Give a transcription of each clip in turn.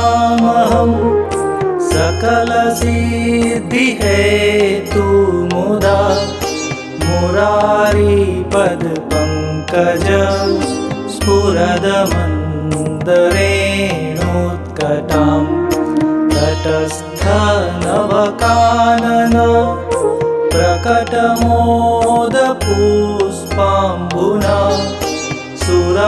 नमाम्यहं सकलसिद्धि हेतु मुदा मुरारी पदपङ्कज स्फुरदमन्दरेणोत्कटां तटस्थनवकानन प्रकटमोदपुष्पाम्बुना सुरासुरसुपूजिता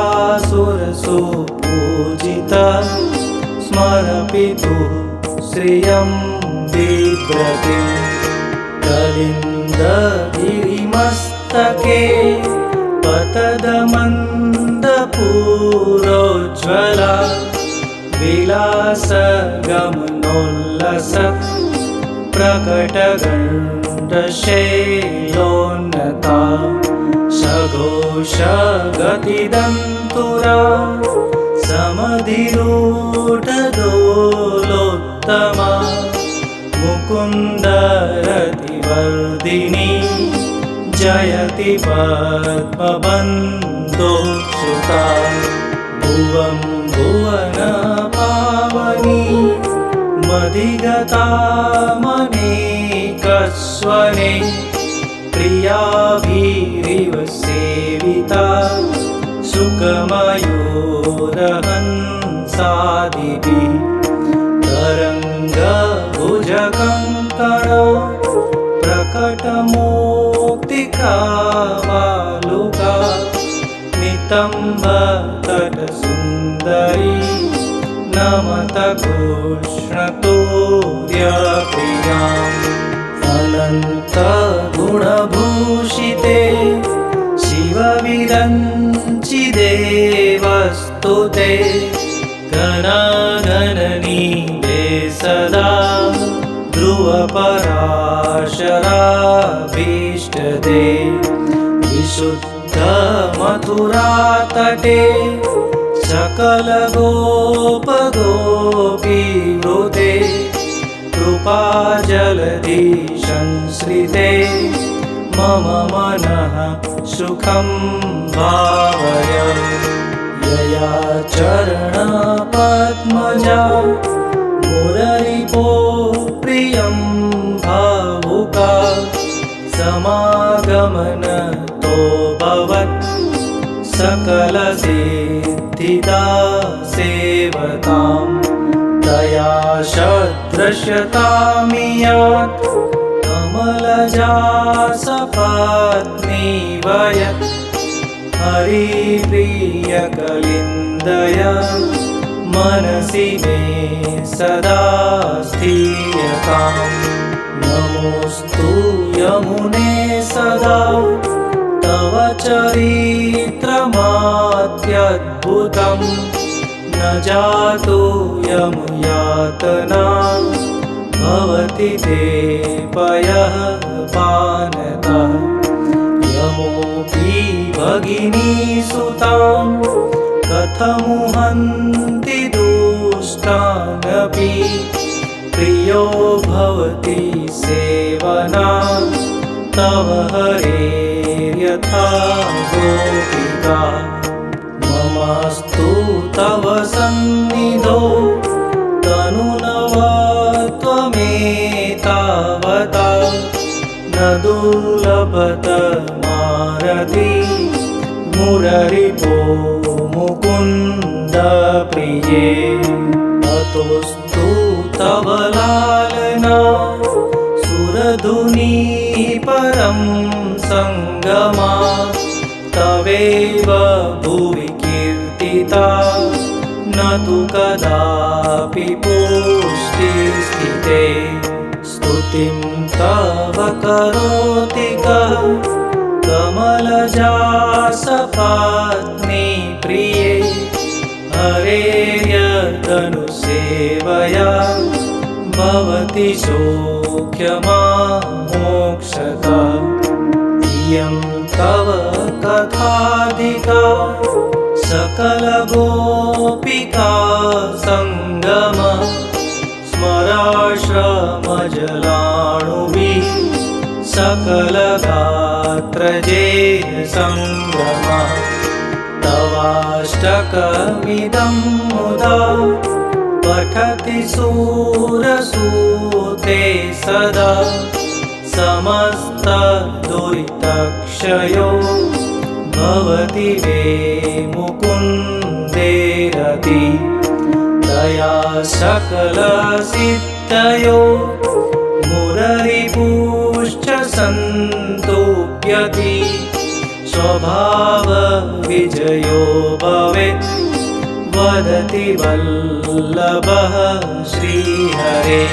स्मरपितुः श्रियं बिभ्रतिं कलिन्दगिरिमस्तके पतदमन्दपूरोज्ज्वला विलासगमनोल्लस प्रकटगण्डशैलोन्नता सघोषगतिदन्तुरा समधिरूढदोलोत्तमा मुकुन्दरतिवर्धिनी जयति पद्मबन्धुसुता भुवं भुवनपावनी मदिगतामनेकस्वने प्रियाभिरिव सेविता सुखमयूरहंसादिभिः तरङ्गभुजकङ्कण प्रकटमूर्तिकावालुका नितम्बतटसुन्दरी नमत कृष्णतुर्यप्रियां अनन्तगुणभूषिते शिवविरञ्चिते वस्तुते घनाघननीले सदा ध्रुवपराशराभीष्टदे विशुद्धमथुरातटे सकलगोपगोपीवृते कृपाजलधि संश्रिते मम मनः सुखं भावय यया चरणपद्मजा मुररिपो प्रियं भावुका समागमनतो भवत् सकलसिद्धिदा सेवतां तया सदृश्यतामियात् कमलजा सपत्नी वयत् हरिप्रियकलिन्दय मनसि मे सदा स्थीयताम् नमोऽस्तु यमुने सदा तव चरित्रमात्यद्भुतं न जातु यमुयातना भवति ते पयः पानतः यमोऽपि भगिनीसुतां कथमुहन्ति दुष्टानपि प्रियो भवति सेवना तव हरेर्यथा गोपिका ममास्तु तव सन्निधौ तनुनवत्वमेतावता न दुर्लभतमारति मुररिपो मुकुन्द प्रिये अतोऽस्तु तव लालना सुरधुनी परं सङ्गमा तवेव भुवि कीर्तिता न तु कदापि पुष्टिस्थिते स्तुतिं तव करोति कः कमलजा सपत्नी प्रिये हरेर्यदनुसेवया भवति सौख्यमामोक्षता इयं तव कथाधिका सकलगोपिका सङ्गम स्मराश्रमजलाणुभिः सकलगात्रजे सङ्गम तवाष्टकमिदं मुदा पठति सूरसूते सदा समस्तदुरितक्षयो भवति वे मुकुन्दे रति दया सकलसिद्धयो मुररिपुश्च सन्तोप्यति स्वभावविजयो भवेत् वदति वल्लभः श्रीहरे।